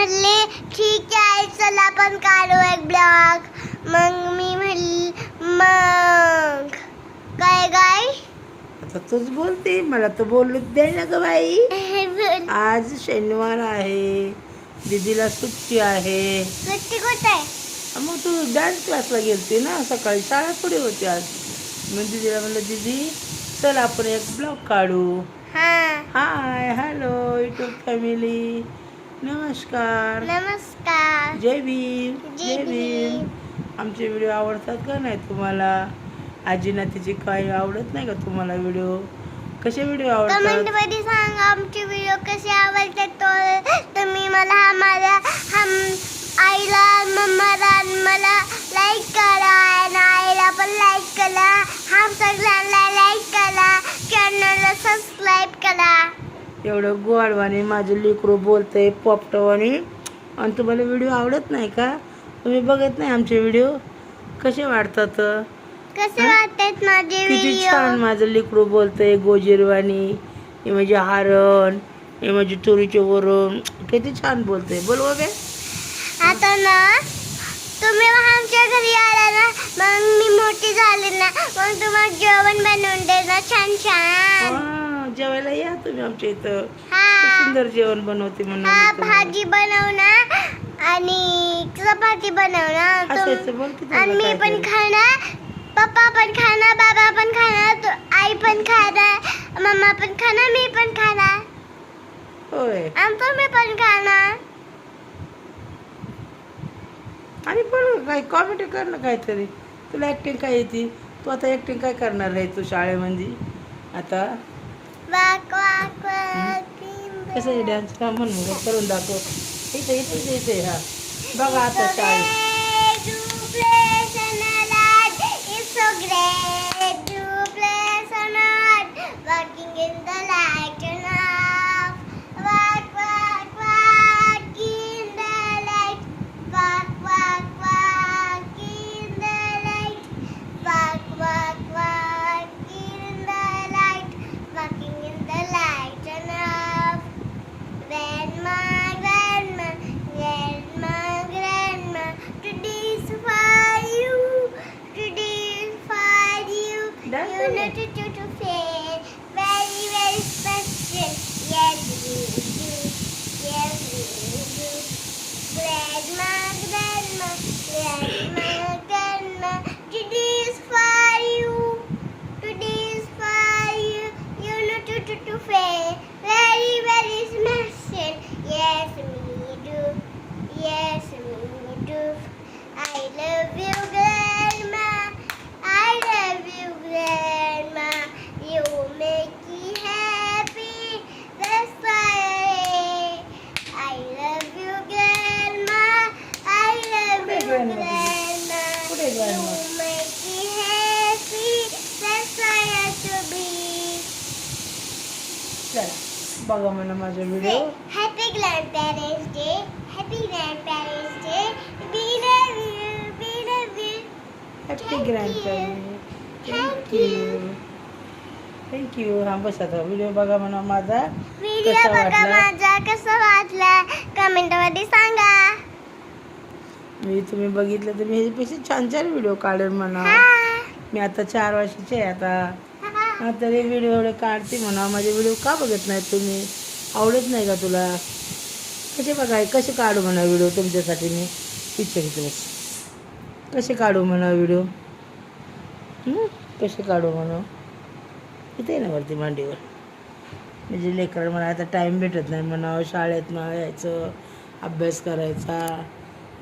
म्हणले ठीक आहे चला आपण काढू एक ब्लॉग. मग मी म्हणली मग काय काय आता तूच बोलते, मला तर बोलू दे ना ग बाई. आज शनिवार आहे, दीदीला सुट्टी आहे. सुट्टी कुठे आहे? मग तू डान्स क्लासला गेलती ना, सकाळी शाळा पुढे होती आज. मग दीदीला म्हणलं दीदी चल आपण एक ब्लॉग काढू. हाय हॅलो यूट्यूब फॅमिली, नमस्कार नमस्कार. जय भीम जय भीम. आमचे व्हिडिओ आवडतात का नाही तुम्हाला? आजीना तिची काही आवडत नाही का तुम्हाला व्हिडिओ? कसे व्हिडिओ कमेंट आवडतात? मध्ये सांगा आमचे व्हिडिओ कसे आवडतात. तुम्ही मला आईला मम्माला मला लाईक करा आणि आईला पण लाईक करा. हम सगळ्यांना लाईक करा, चॅनलला सबस्क्राईब करा. एवढं गोडवाने माझं लेकरू बोलतंय पॉपटवाने, आणि तुम्हाला व्हिडिओ आवडत नाही का? तुम्ही बघत नाही आमचे व्हिडिओ कसे वाटतात? कसे वाटतात माझे किती व्हिडिओ? छान माझं लेकरू बोलतंय गोजीरवाणी. हे म्हणजे हरण, हे म्हणजे तुरीचे वरण, किती छान बोलतंय. बोल बे. आता ना तुम्ही आमच्या घरी आला ना, मग मी मोठी झाली ना, मग तुम्हाला जेवण बनवून देणार छान छान. हा, जेवायला या तुम्ही आमच्या इथं. हा सुंदर जेवण बनवते म्हणून हा, मी तुम्हाला. भाजी बनवणार आणि चपाती बनवणार हसायचं बोल की आणि तुला मी काय पण तरी. खाणार. पप्पा पण खाणार, बाबा पण खाणार, आई पण खाणार, मम्मा पण खाणार, मी पण खाणार होय. आणि तुम्ही पण खाणार. आणि पण काय कॉमेडी कर ना काहीतरी. तुला ॲक्टिंग काय येते? तू आता ॲक्टिंग काय करणार आहे तू शाळेमध्ये आता? वाक वाक वाक. कसं डान्स का म्हण मग करून दाखव. इथे इथे इथे इथे हा बघा आता शाळेत. It's so great to play so not walking in the light and off. Walk, walk, walk in the light. Walk, walk, walk in the light. Walk, walk, walk in the light. Walking in the light and off. Grandma, grandma, grandma, grandma, today's for you. Today's for you. Dance You know again. to feel very, very special. Yes, we do. Yes, we do. Grandma, grandma, grandma, grandma, today's for you. Today's for you. You know to feel very, very special. Yes, we do. Yes, we do. I love you, grandma. I love you, grandma. You make me happy. That's why I love you, grandma. I love you, grandma. कुठे grandma? You make me happy. That's why I have to be. चला बघा म्हणा माझा Say, video. Happy Grandparents Day. Happy Grandparents Day. We love you. We love you. Happy Thank grand you. Thank you thank you. हा बस आता video बघा म्हणा माझा video कसा बघा वाटला. माझा कसा वाटला कमेंट मध्ये सांगा. मी तुम्ही बघितलं तर मी ह्याच्यापेक्षा छान छान व्हिडिओ काढेल म्हणा. हा. मी आता 4 वर्षाची आहे आता. हा. आता हे व्हिडिओ एवढे काढते म्हणा. माझे व्हिडिओ का बघत नाही तुम्ही? आवडत नाही का तुला? कसे बघाय कसे काढू म्हणा व्हिडिओ तुमच्यासाठी मी विचारते बस. कसे काढू म्हणा व्हिडिओ? कसे काढू म्हणा? इथे ना वरती मांडीवर. म्हणजे लेकर मला आता टाईम भेटत नाही म्हणा, शाळेत ना यायचं, अभ्यास करायचा,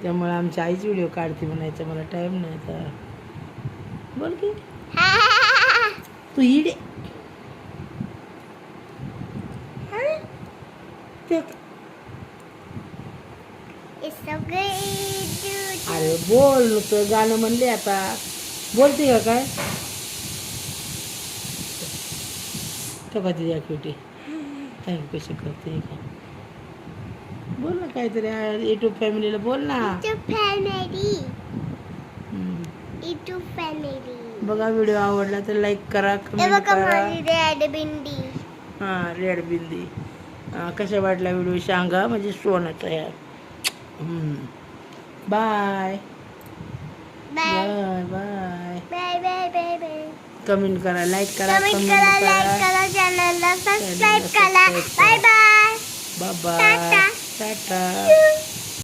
त्यामुळे आमची आईच व्हिडिओ काढते म्हणायचं, मला टाईम नाही आता. बोल की तू इडे It's so great to अरे बोल नुसतं गाणं म्हणले आता. बोलते का काय? तो का तिची ॲक्टिव्हिटी थँक्यू कशी करते का? बोल ना काहीतरी यूट्यूब फॅमिलीला बोल ना. family. हम्म. YouTube family. बघा व्हिडिओ आवडला तर लाईक करा, हे कमेंट बघा करा. माझी रेड बिंदी. हां रेड बिंदी. कशा वाटला व्हिडिओ सांगा, म्हणजे सोनाचा आहे. Bye bye bye bye. Bye bye bye bye. Comment करा, लाईक करा, कमेंट करा, लाईक करा, चॅनलला सबस्क्राईब करा. Bye bye. Bye bye. टाटा. टाटा.